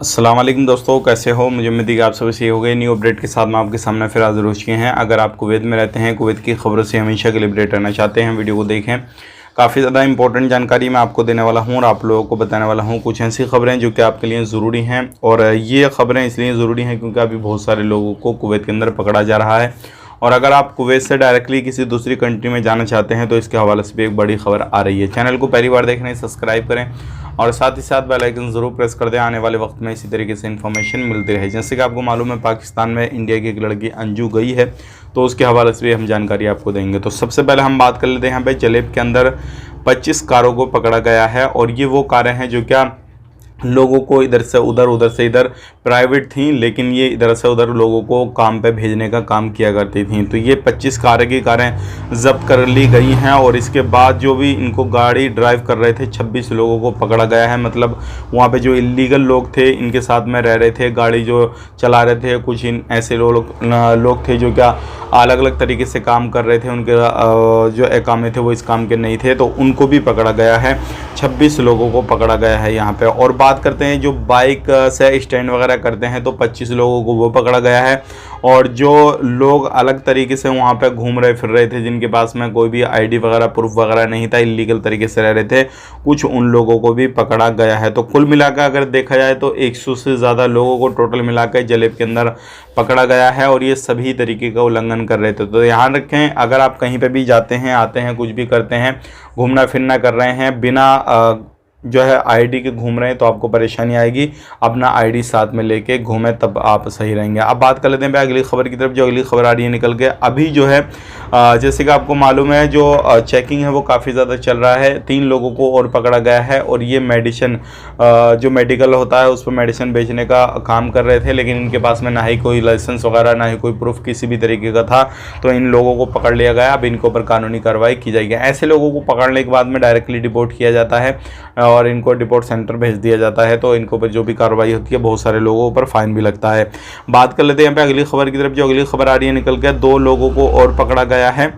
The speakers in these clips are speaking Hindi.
अस्सलाम वालेकुम दोस्तों, कैसे हो। मुझे उम्मीद है कि आप सभी सही हो गए। न्यू अपडेट के साथ मैं आपके सामने फिर हाजिर हो चुके हैं। अगर आप कुवैत में रहते हैं, कुवैत की खबरों से हमेशा के लिए अपडेट रहना चाहते हैं, वीडियो को देखें। काफ़ी ज़्यादा इंपॉर्टेंट जानकारी मैं आपको देने वाला हूँ और आप लोगों को बताने वाला हूँ कुछ ऐसी खबरें जो कि आपके लिए ज़रूरी हैं। और ये खबरें इसलिए ज़रूरी हैं क्योंकि अभी बहुत सारे लोगों को कुवैत के अंदर पकड़ा जा रहा है। और अगर आप कुवैत से डायरेक्टली किसी दूसरी कंट्री में जाना चाहते हैं तो इसके हवाले से भी एक बड़ी खबर आ रही है। चैनल को पहली बार देख रहे हैं, सब्सक्राइब करें और साथ ही साथ बेल आइकन ज़रूर प्रेस कर दें। आने वाले वक्त में इसी तरीके से इन्फॉर्मेशन मिलती रहे। जैसे कि आपको मालूम है, पाकिस्तान में इंडिया की एक लड़की अंजू गई है, तो उसके हवाले से भी हम जानकारी आपको देंगे। तो सबसे पहले हम बात कर लेते हैं। यहाँ पे जलेब के अंदर 25 कारों को पकड़ा गया है और ये वो कारें हैं जो क्या लोगों को इधर से उधर, उधर से इधर प्राइवेट थी, लेकिन ये इधर से उधर लोगों को काम पे भेजने का काम किया करती थी। तो ये 25 कारें जब्त कर ली गई हैं और इसके बाद जो भी इनको गाड़ी ड्राइव कर रहे थे 26 लोगों को पकड़ा गया है। मतलब वहाँ पे जो इलीगल लोग थे, इनके साथ में रह रहे थे, गाड़ी जो चला रहे थे, कुछ इन ऐसे लोग थे जो क्या अलग अलग तरीके से काम कर रहे थे, उनके जो एकामे थे वो इस काम के नहीं थे, तो उनको भी पकड़ा गया है। 26 लोगों को पकड़ा गया है यहाँ पे। और बात करते हैं जो बाइक से स्टैंड वगैरह करते हैं तो 25 लोगों को वो पकड़ा गया है। और जो लोग अलग तरीके से वहाँ पे घूम रहे फिर रहे थे, जिनके पास में कोई भी आईडी वगैरह प्रूफ वगैरह नहीं था, इलीगल तरीके से रह रहे थे, कुछ उन लोगों को भी पकड़ा गया है। तो कुल मिलाकर अगर देखा जाए तो 100 से ज़्यादा लोगों को टोटल मिलाकर जलेब के अंदर पकड़ा गया है और ये सभी तरीके का उल्लंघन कर रहे थे। तो ध्यान रखें, अगर आप कहीं पर भी जाते हैं, आते हैं, कुछ भी करते हैं, घूमना फिरना कर रहे हैं, बिना जो है आईडी के घूम रहे हैं तो आपको परेशानी आएगी। अपना आईडी साथ में लेके घूमें, तब आप सही रहेंगे। अब बात कर लेते हैं अगली खबर की तरफ। जो अगली खबर आ रही है निकल के अभी जो है, जैसे कि आपको मालूम है, जो चेकिंग है वो काफ़ी ज़्यादा चल रहा है। 3 लोगों को और पकड़ा गया है और ये मेडिसिन, जो मेडिकल होता है उस पर मेडिसिन बेचने का काम कर रहे थे, लेकिन इनके पास में ना ही कोई लाइसेंस वगैरह, ना ही कोई प्रूफ किसी भी तरीके का था। तो इन लोगों को पकड़ लिया गया। अब इनके ऊपर कानूनी कार्रवाई की जाएगी। ऐसे लोगों को पकड़ने के बाद में डायरेक्टली डिपोर्ट किया जाता है और इनको डिपोर्ट सेंटर भेज दिया जाता है। तो इनके ऊपर जो भी कार्रवाई होती है, बहुत सारे लोगों पर फाइन भी लगता है। बात कर लेते हैं यहाँ पे अगली खबर की तरफ। जो अगली खबर आ रही है निकल के, 2 लोगों को और पकड़ा गया है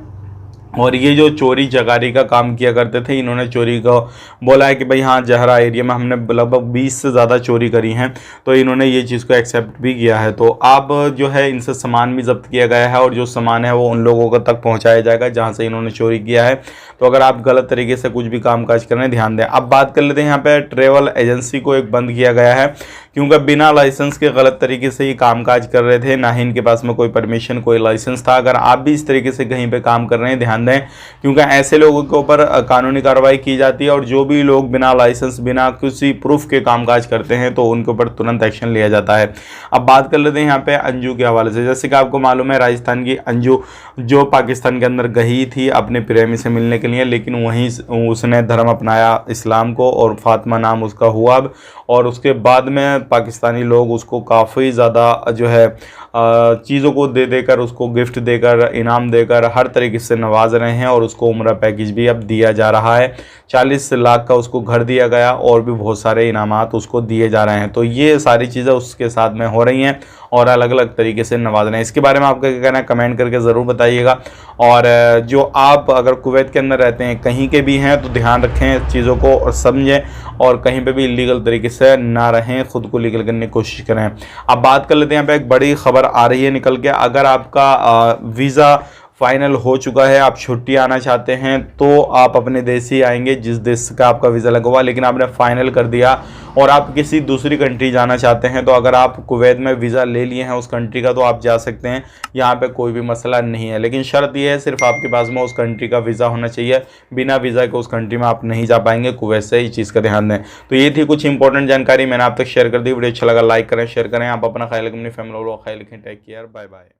और ये जो चोरी चकारी का काम किया करते थे, इन्होंने चोरी को बोला है कि भाई हाँ, जहरा एरिया में हमने लगभग 20 से ज़्यादा चोरी करी हैं, तो इन्होंने ये चीज़ को एक्सेप्ट भी किया है। तो अब जो है इनसे सामान भी जब्त किया गया है और जो सामान है वो उन लोगों को तक पहुंचाया जाएगा जहां से इन्होंने चोरी किया है। तो अगर आप गलत तरीके से कुछ भी काम काज कर रहे हैं, ध्यान दें। अब बात कर लेते हैं यहाँ पर ट्रेवल एजेंसी को एक बंद किया गया है, क्योंकि बिना लाइसेंस के गलत तरीके से ये कामकाज कर रहे थे, ना ही इनके पास में कोई परमिशन, कोई लाइसेंस था। अगर आप भी इस तरीके से कहीं पे काम कर रहे हैं, ध्यान दें, क्योंकि ऐसे लोगों के ऊपर कानूनी कार्रवाई की जाती है और जो भी लोग बिना लाइसेंस, बिना किसी प्रूफ के कामकाज करते हैं तो उनके ऊपर तुरंत एक्शन लिया जाता है। अब बात कर लेते हैं यहाँ पे अंजू के हवाले से। जैसे कि आपको मालूम है, राजस्थान की अंजू जो पाकिस्तान के अंदर गई थी अपने प्रेमी से मिलने के लिए, लेकिन वहीं उसने धर्म अपनाया इस्लाम को और फातिमा नाम उसका हुआ। और उसके बाद में पाकिस्तानी लोग उसको काफ़ी ज़्यादा जो है चीज़ों को दे देकर, उसको गिफ्ट देकर, इनाम देकर हर तरीके से नवाज रहे हैं और उसको उम्रा पैकेज भी अब दिया जा रहा है। 40 लाख का उसको घर दिया गया और भी बहुत सारे इनामात उसको दिए जा रहे हैं। तो ये सारी चीज़ें उसके साथ में हो रही हैं और अलग अलग तरीके से नवाज रहे हैं। इसके बारे में आपका क्या कहना है, कमेंट करके ज़रूर बताइएगा। और जो आप अगर कुवैत के अंदर रहते हैं, कहीं के भी हैं, तो ध्यान रखें चीज़ों को और समझें और कहीं पे भी इलीगल तरीके से ना रहें, खुद को लीगल करने की कोशिश करें। अब बात कर लेते हैं, यहाँ पे एक बड़ी खबर आ रही है निकल के। अगर आपका वीज़ा फाइनल हो चुका है, आप छुट्टी आना चाहते हैं, तो आप अपने देश ही आएंगे जिस देश का आपका वीज़ा लगा हुआ, लेकिन आपने फाइनल कर दिया और आप किसी दूसरी कंट्री जाना चाहते हैं, तो अगर आप कुवैत में वीज़ा ले लिए हैं उस कंट्री का, तो आप जा सकते हैं। यहाँ पे कोई भी मसला नहीं है, लेकिन शर्त यह है सिर्फ आपके पास में उस कंट्री का वीज़ा होना चाहिए। बिना वीज़ा के उस कंट्री में आप नहीं जा पाएंगे कुवैत से, इस चीज़ का ध्यान दें। तो ये थी कुछ इंपॉर्टेंट जानकारी, मैंने आप तक शेयर कर दी। वीडियो अच्छा लगा लाइक करें, शेयर करें। आप अपना ख्याल रखें, अपनी फैमिली को ख्याल रखें। Take care, bye bye.